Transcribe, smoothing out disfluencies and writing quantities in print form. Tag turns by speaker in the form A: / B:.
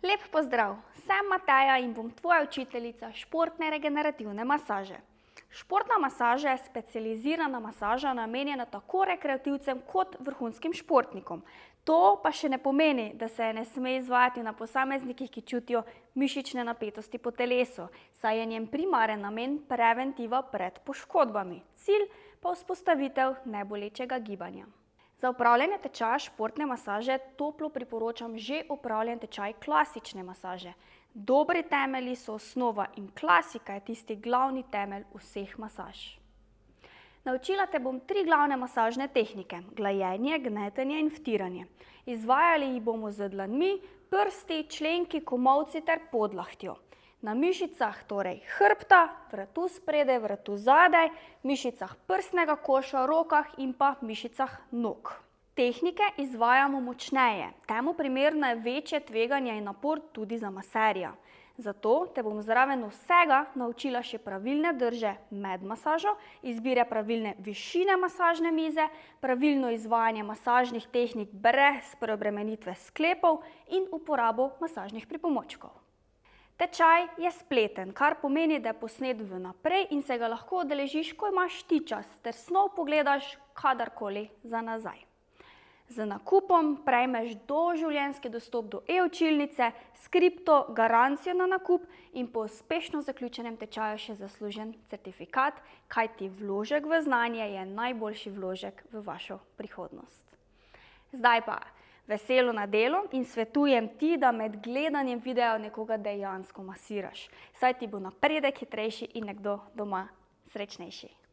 A: Lep pozdrav, sem Mateja in bom tvoja učiteljica športne regenerativne masaže. Športna masaža je specializirana masaža, namenjena tako rekreativcem kot vrhunskim športnikom. To pa še ne pomeni, da se je ne sme izvajati na posameznikih, ki čutijo mišične napetosti po telesu, saj je njen primaren namen preventiva pred poškodbami. Cilj pa vzpostavitev nebolečega gibanja. Za opravljanje tečaja športne masaže toplo priporočam že opravljen tečaj klasične masaže. Dobri temelji so osnova in klasika je tisti glavni temelj vseh masaž. Naučila te bom 3 glavne masažne tehnike: glajenje, gnetenje in vtiranje. Izvajali jih bomo z dlanmi, prsti, členki, komolci ter podlahtjo. Na mišicah torej hrbta, vratu spredaj, vratu zadaj, mišicah prsnega koša, rokah in pa mišicah nog. Tehnike izvajamo močneje, temu primerno je večje tveganje in napor tudi za maserja. Zato te bom zraven vsega naučila še pravilne drže med masažo, izbire pravilne višine masažne mize, pravilno izvajanje masažnih tehnik brez preobremenitve sklepov in uporabo masažnih pripomočkov. Tečaj je spleten, kar pomeni, da je posnet vnaprej in se ga lahko udeležiš, ko imaš ti čas, ter snov pogledaš kadarkoli za nazaj. Z nakupom prejmeš doživljenjski dostop do e-učilnice, s kripto garancijo na nakup in po uspešno zaključenem tečaju še zaslužen certifikat, kajti vložek v znanje je najboljši vložek v vašo prihodnost. Zdaj pa veselo na delu in svetujem ti, da med gledanjem videa nekoga dejansko masiraš, saj ti bo napredek hitrejši in nekdo doma srečnejši.